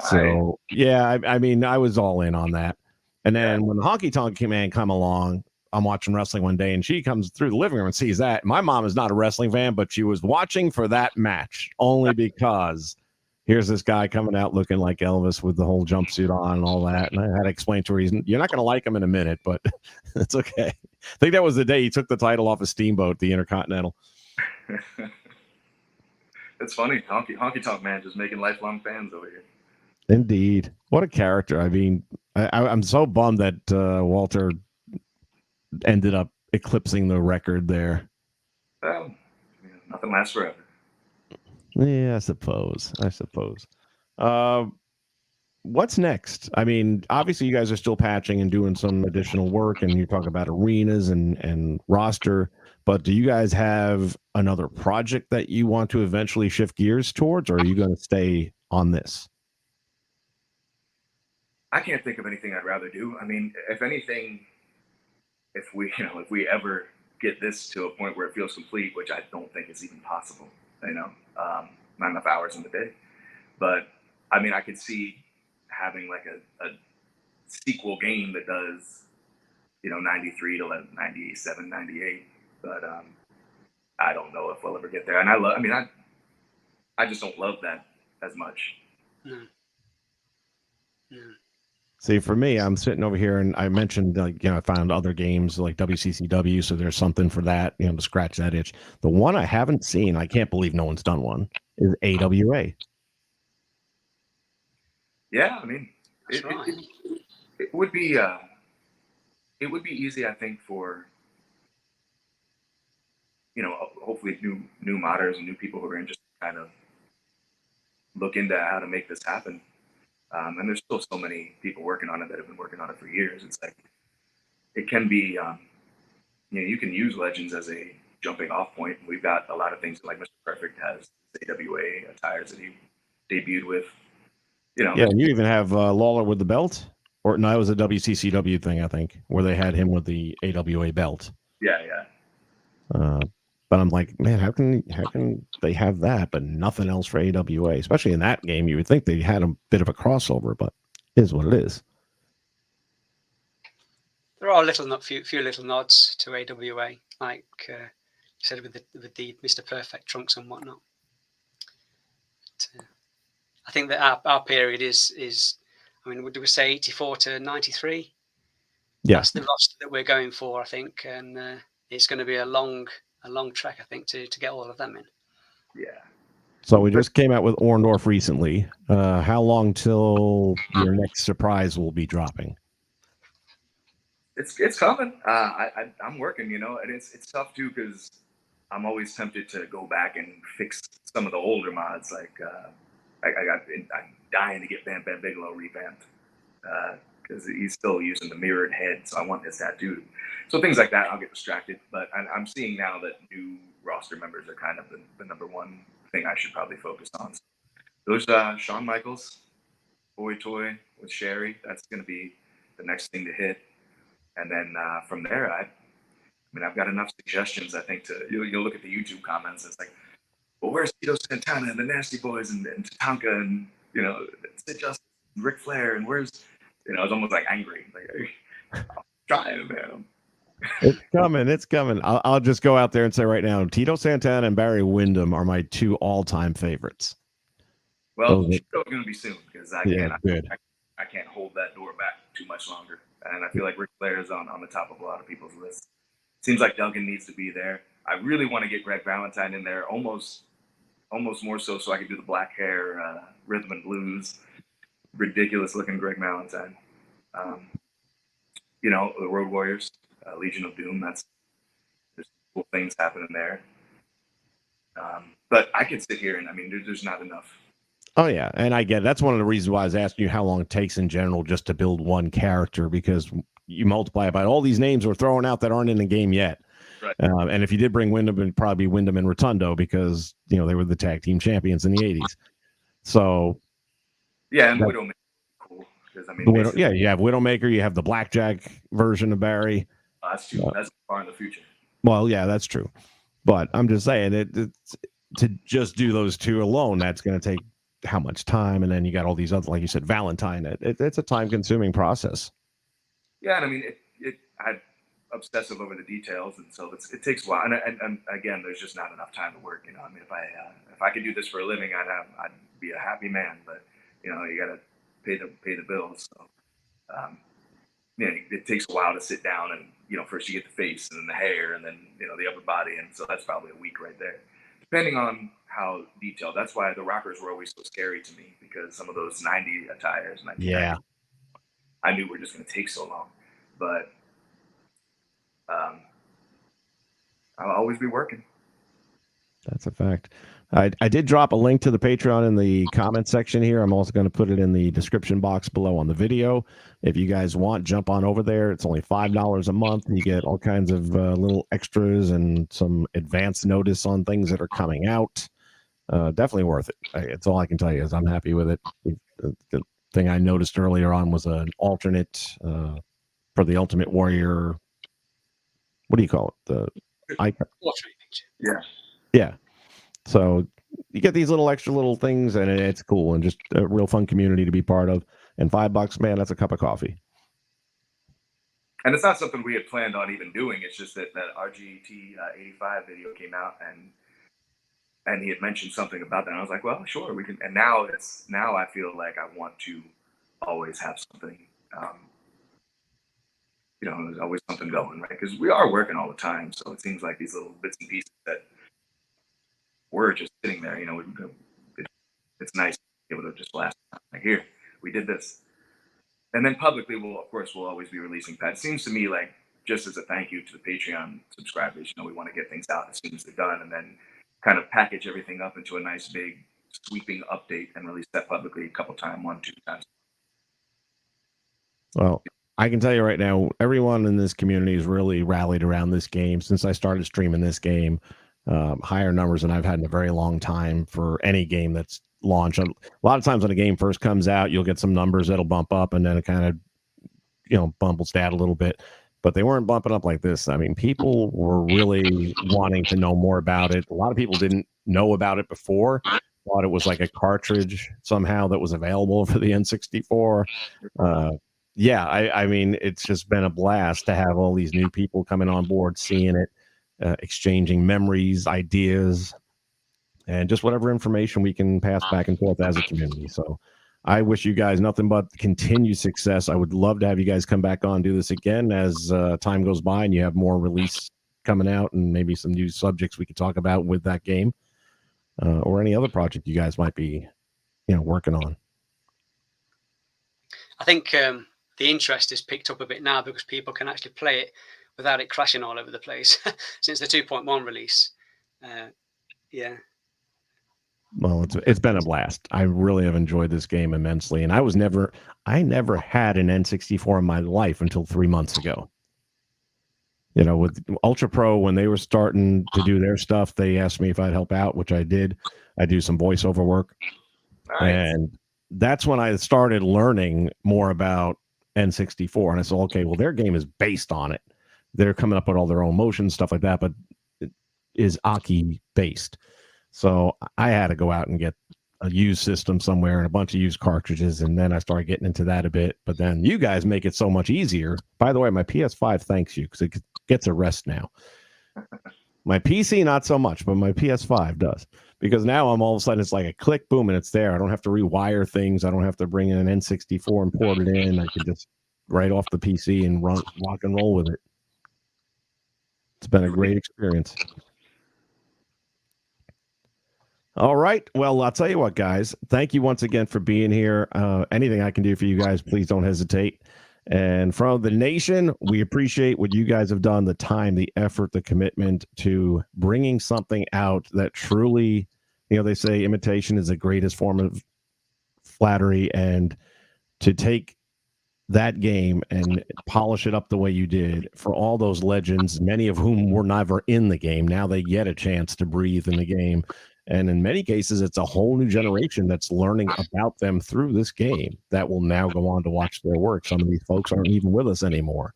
So, yeah, I mean, I was all in on that. And then when the Honky Tonk Man come along, I'm watching wrestling one day, and she comes through the living room and sees that. My mom is not a wrestling fan, but she was watching for that match only because here's this guy coming out looking like Elvis with the whole jumpsuit on and all that. And I had to explain to her, you're not going to like him in a minute, but it's okay. I think that was the day he took the title off of Steamboat, the Intercontinental. It's funny. Honky Tonk Man just making lifelong fans over here. Indeed. What a character. I mean, I'm so bummed that Walter ended up eclipsing the record there. Well, nothing lasts forever. Yeah, I suppose. What's next? I mean, obviously you guys are still patching and doing some additional work, and you talk about arenas and roster, but do you guys have another project that you want to eventually shift gears towards, or are you going to stay on this? I can't think of anything I'd rather do. I mean, if anything, if we ever get this to a point where it feels complete, which I don't think is even possible, not enough hours in the day. But I mean, I could see having like a sequel game that does, 93 to 97, 98. But I don't know if we'll ever get there. And I just don't love that as much. No. See, for me, I'm sitting over here, and I mentioned, I found other games like WCCW, so there's something for that, to scratch that itch. The one I haven't seen, I can't believe no one's done one, is AWA. Yeah, I mean, That's right. it would be easy, I think, for hopefully new modders and new people who are interested kind of look into how to make this happen. And there's still so many people working on it that have been working on it for years. It's like it can be, you can use Legends as a jumping off point. We've got a lot of things like Mr. Perfect has AWA attires that he debuted with. Yeah, and you even have Lawler with the belt, or no, it was a WCCW thing, I think, where they had him with the AWA belt. Yeah. But I'm like, man, how can they have that but nothing else for AWA? Especially in that game, you would think they had a bit of a crossover, but it is what it is. There are few little nods to AWA, like you said with the Mr. Perfect trunks and whatnot. But, I think that our period is, I mean, would we say 84 to 93? Yeah, that's the roster that we're going for, I think, and it's going to be a long trek, I think, to get all of them in. Yeah. So we just came out with Orndorff recently. How long till your next surprise will be dropping? It's coming. I'm working, and it's tough too because I'm always tempted to go back and fix some of the older mods. Like I'm dying to get Bam Bam Bigelow revamped because he's still using the mirrored head, so I want his tattoo. So things like that, I'll get distracted. But I'm seeing now that new roster members are kind of the number one thing I should probably focus on. So there's Shawn Michaels, Boy Toy with Sherry. That's going to be the next thing to hit. And then from there, I mean, I've got enough suggestions. I think you'll look at the YouTube comments. It's like, well, where's Tito Santana and the Nasty Boys and Tatanka and Sid Justice and Ric Flair and where's it's almost like angry. Like I'm trying, man. It's coming. I'll just go out there and say right now, Tito Santana and Barry Windham are my two all-time favorites. Well, it's going to be soon because I can't hold that door back too much longer. And I feel like Ric Flair is on the top of a lot of people's lists. Seems like Duggan needs to be there. I really want to get Greg Valentine in there, almost more so I could do the black hair, rhythm and blues, ridiculous looking Greg Valentine. The Road Warriors, Legion of Doom. There's cool things happening there. But I could sit here and I mean, there's not enough. Oh yeah, and I get it. That's one of the reasons why I was asking you how long it takes in general just to build one character, because you multiply it by all these names we're throwing out that aren't in the game yet. Right. And if you did bring Windham, it'd probably be Windham and Rotundo because they were the tag team champions in the '80s. So yeah, and Widowmaker, cool because I mean, you have Widowmaker, you have the Blackjack version of Barry. That's true. That's far in the future. Well, yeah, that's true. But I'm just saying it's to just do those two alone, that's going to take how much time, and then you got all these other, like you said, Valentine. It's a time-consuming process. Yeah, and I mean, I'm obsessive over the details, and so it takes a while. And again, there's just not enough time to work. I mean, if I could do this for a living, I'd be a happy man. But you got to pay the bills. So it takes a while to sit down and first you get the face and then the hair and then the upper body, and so that's probably a week right there, depending on how detailed. That's why the Rockers were always so scary to me, because some of those 90 attires, I knew were just going to take so long. But I'll always be working. That's a fact. I did drop a link to the Patreon in the comment section here. I'm also going to put it in the description box below on the video. If you guys want, jump on over there. It's only $5 a month. You get all kinds of little extras and some advance notice on things that are coming out. Definitely worth it. It's all I can tell you is I'm happy with it. The thing I noticed earlier on was an alternate for the Ultimate Warrior. What do you call it? The icon. Yeah. So you get these extra little things, and it's cool and just a real fun community to be part of. And $5, man, that's a cup of coffee. And it's not something we had planned on even doing. It's just that RGT 85 video came out, and he had mentioned something about that. And I was like, well, sure, we can. And now I feel like I want to always have something. There's always something going, right? Because we are working all the time, so it seems like these little bits and pieces that we're just sitting there. It's nice to be able to just blast like here. we did this. And then publicly, we'll always be releasing patches. It seems to me like, just as a thank you to the Patreon subscribers, we want to get things out as soon as they're done, and then kind of package everything up into a nice big sweeping update and release that publicly a couple times, 1-2 times. Well, I can tell you right now, everyone in this community has really rallied around this game since I started streaming this game. Higher numbers than I've had in a very long time for any game that's launched. A lot of times when a game first comes out, you'll get some numbers that'll bump up, and then it kind of, bumbles down a little bit. But they weren't bumping up like this. I mean, people were really wanting to know more about it. A lot of people didn't know about it before. Thought it was like a cartridge somehow that was available for the N64. I mean, it's just been a blast to have all these new people coming on board, seeing it, exchanging memories, ideas, and just whatever information we can pass back and forth as a community. So I wish you guys nothing but continued success. I would love to have you guys come back on and do this again as time goes by and you have more release coming out and maybe some new subjects we could talk about with that game, or any other project you guys might be, working on. I think the interest has picked up a bit now because people can actually play it without it crashing all over the place since the 2.1 release. Well, it's been a blast. I really have enjoyed this game immensely, and I never had an N64 in my life until 3 months ago. With Ultra Pro, when they were starting to do their stuff, they asked me if I'd help out, which I did. I do some voiceover work. Nice. And that's when I started learning more about N64. And I said, okay, well, their game is based on it. They're coming up with all their own motions, stuff like that, but it is Aki based. So I had to go out and get a used system somewhere and a bunch of used cartridges, and then I started getting into that a bit. But then you guys make it so much easier. By the way, my PS5 thanks you because it gets a rest now. My PC, not so much, but my PS5 does. Because now I'm all of a sudden, it's like a click, boom, and it's there. I don't have to rewire things. I don't have to bring in an N64 and port it in. I can just write off the PC and rock and roll with it. It's been a great experience. All right. Well, I'll tell you what, guys. Thank you once again for being here. Anything I can do for you guys, please don't hesitate. And from the nation, we appreciate what you guys have done, the time, the effort, the commitment to bringing something out that truly, they say imitation is the greatest form of flattery, and to take that game and polish it up the way you did for all those legends, many of whom were never in the game. Now they get a chance to breathe in the game. And in many cases, it's a whole new generation that's learning about them through this game that will now go on to watch their work. Some of these folks aren't even with us anymore.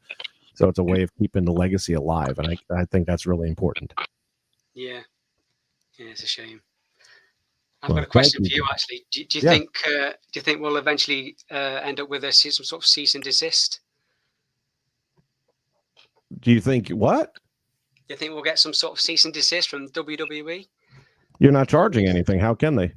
So it's a way of keeping the legacy alive. And I think that's really important. Yeah, it's a shame. I've got a question for you, actually. Do you think we'll eventually end up with some sort of cease and desist? Do you think what? Do you think we'll get some sort of cease and desist from WWE? You're not charging anything. How can they?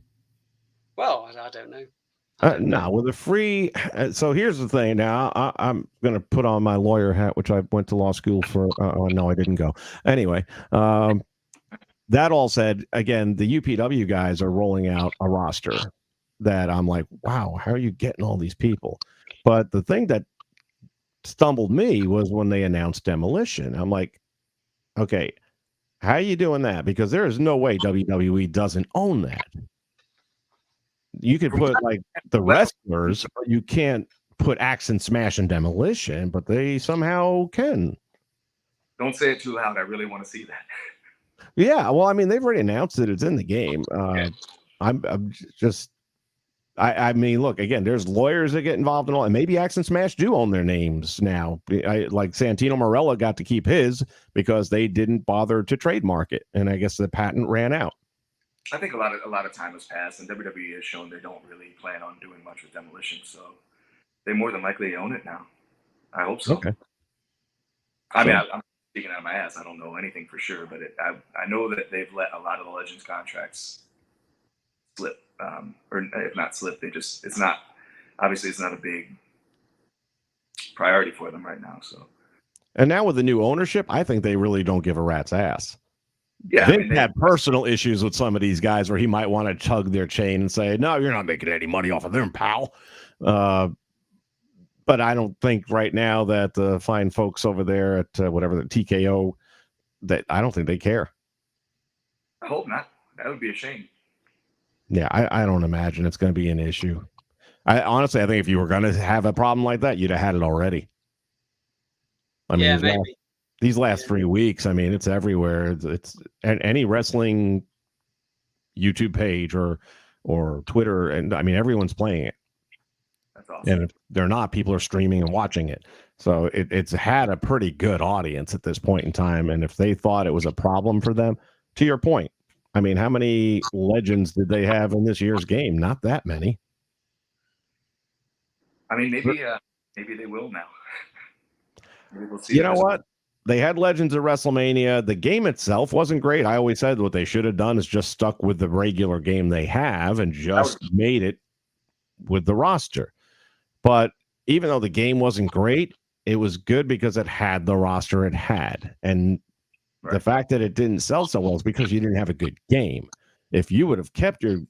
Well, I don't know. No, with a free. So here's the thing. Now I'm going to put on my lawyer hat, which I went to law school for. No, I didn't go. Anyway, that all said, again, the UPW guys are rolling out a roster that I'm like, wow, how are you getting all these people? But the thing that stumbled me was when they announced Demolition. I'm like, okay, how are you doing that? Because there is no way WWE doesn't own that. You could put like the wrestlers, but you can't put Axe and Smash and Demolition, but they somehow can. Don't say it too loud. I really want to see that. Yeah, well, I mean, they've already announced that it's in the game. I mean, look, again, there's lawyers that get involved in all, and maybe Axe and Smash do own their names now. Like Santino Marella got to keep his because they didn't bother to trademark it, and I guess the patent ran out. I think a lot of time has passed, and WWE has shown they don't really plan on doing much with Demolition, so they more than likely own it now. I hope so. Okay. I mean, I'm speaking out of my ass. I don't know anything for sure, but I know that they've let a lot of the Legends contracts slip, or if not slip, it's not a big priority for them right now. So, and now with the new ownership, I think they really don't give a rat's ass. Yeah, Vince had personal issues with some of these guys where he might want to tug their chain and say, "No, you're not making any money off of them, pal." But I don't think right now that the fine folks over there at whatever the TKO, that I don't think they care. I hope not. That would be a shame. Yeah, I don't imagine it's going to be an issue. I honestly, I think if you were going to have a problem like that, you'd have had it already. I mean, maybe. These last 3 weeks, I mean, it's everywhere. It's any wrestling YouTube page or Twitter, and I mean, everyone's playing it. That's awesome. And if they're not, people are streaming and watching it. So it's had a pretty good audience at this point in time. And if they thought it was a problem for them, to your point, I mean, how many legends did they have in this year's game? Not that many. I mean, maybe they will now. Maybe we'll see. You know what? They had legends at WrestleMania. The game itself wasn't great. I always said what they should have done is just stuck with the regular game they have and just made it with the roster. But even though the game wasn't great, it was good because it had the roster it had. And the fact that it didn't sell so well is because you didn't have a good game. If you would have kept your,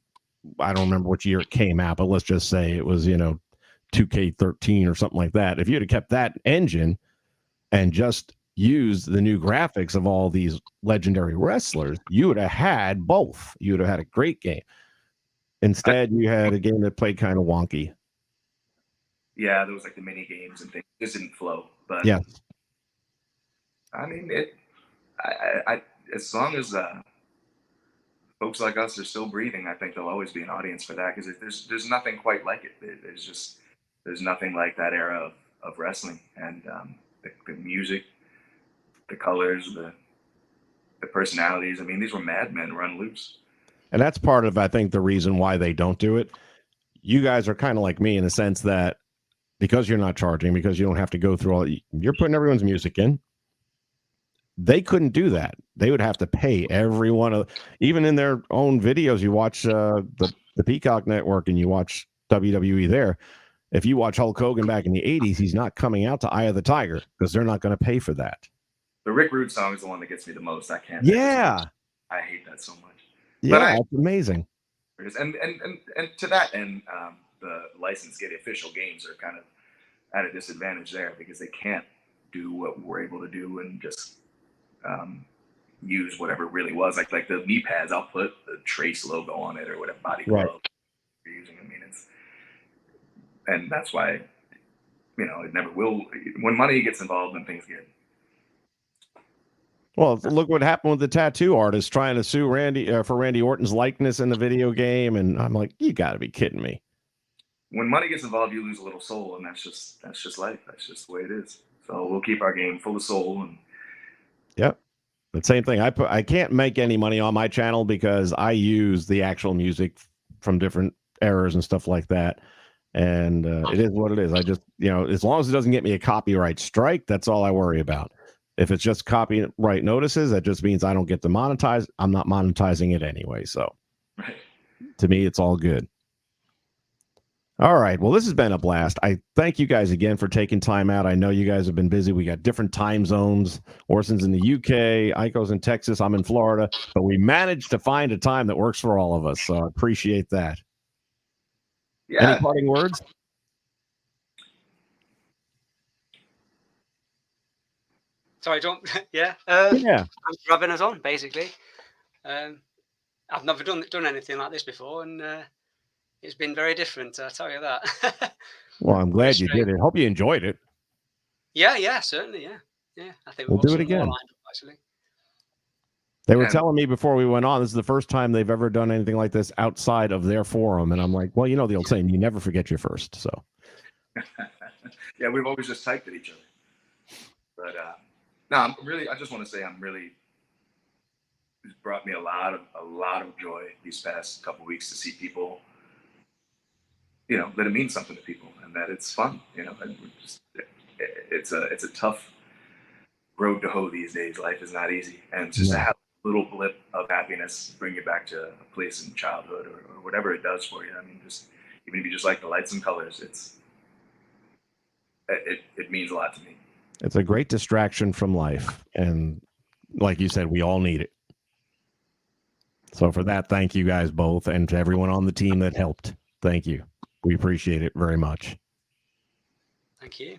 I don't remember which year it came out, but let's just say it was, 2K13 or something like that. If you'd have kept that engine and just used the new graphics of all these legendary wrestlers, you would have had both. You would have had a great game. Instead, you had a game that played kind of wonky. Yeah, there was like the mini games and things. This didn't flow, but yeah, I mean, I as long as folks like us are still breathing, I think there'll always be an audience for that because there's nothing quite like it. There's nothing like that era of wrestling and the music, the colors, the personalities. I mean, these were madmen run loose. And that's part of, I think, the reason why they don't do it. You guys are kind of like me in the sense that because you're not charging, because you don't have to go through all, you're putting everyone's music in. They couldn't do that. They would have to pay every one of, even in their own videos. You watch the Peacock Network and you watch WWE there. If you watch Hulk Hogan back in the 80s, he's not coming out to Eye of the Tiger because they're not going to pay for that. The Rick Rude song is the one that gets me the most. I can't. Yeah. I hate that so much. Yeah, it's amazing. And to that end, the license get official games are kind of at a disadvantage there because they can't do what we're able to do and just use whatever it really was. Like the knee pads, I'll put the Trace logo on it or whatever body glove you're using. I mean, and that's why, it never will. When money gets involved, then things get. Well, look what happened with the tattoo artist trying to sue Randy for Randy Orton's likeness in the video game, and I'm like, you got to be kidding me. When money gets involved, you lose a little soul, and that's just life. That's just the way it is. So we'll keep our game full of soul. And yep, the same thing. I can't make any money on my channel because I use the actual music from different eras and stuff like that. And it is what it is. I just, as long as it doesn't get me a copyright strike, that's all I worry about. If it's just copyright notices, that just means I don't get to monetize. I'm not monetizing it anyway. So to me, it's all good. All right. Well, this has been a blast. I thank you guys again for taking time out. I know you guys have been busy. We got different time zones. Orson's in the UK. Icco's in Texas. I'm in Florida. But we managed to find a time that works for all of us. So I appreciate that. Yeah. Any parting words? Sorry, don't. Yeah. Yeah. Thanks for having us on, basically. I've never done anything like this before, and it's been very different. I'll tell you that. Well, I'm glad you did it. Hope you enjoyed it. Yeah, certainly. Yeah. I think we'll do it again. Actually, they were telling me before we went on, this is the first time they've ever done anything like this outside of their forum, and I'm like, well, the old saying, you never forget your first. So. Yeah, we've always just typed at each other, but. No, I just want to say it's brought me a lot of joy these past couple of weeks to see people, that it means something to people and that it's fun, and it's a tough road to hoe these days. Life is not easy. And just to have a little blip of happiness, bring you back to a place in childhood or whatever it does for you. I mean, just even if you just like the lights and colors, it means a lot to me. It's a great distraction from life. And like you said, we all need it. So for that, thank you guys both. And to everyone on the team that helped. Thank you. We appreciate it very much. Thank you.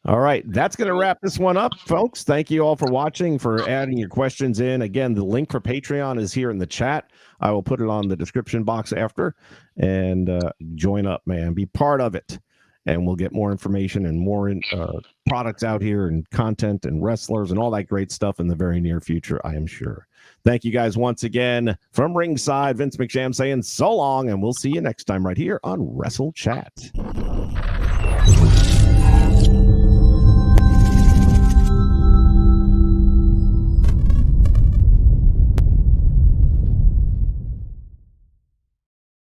All right, that's going to wrap this one up, folks. Thank you all for watching, for adding your questions in. Again, the link for Patreon is here in the chat. I will put it on the description box after, and join up, man. Be part of it, and we'll get more information and more products out here and content and wrestlers and all that great stuff in the very near future, I am sure. Thank you guys once again. From ringside, Vince McSham saying so long, and we'll see you next time right here on WrestleChat.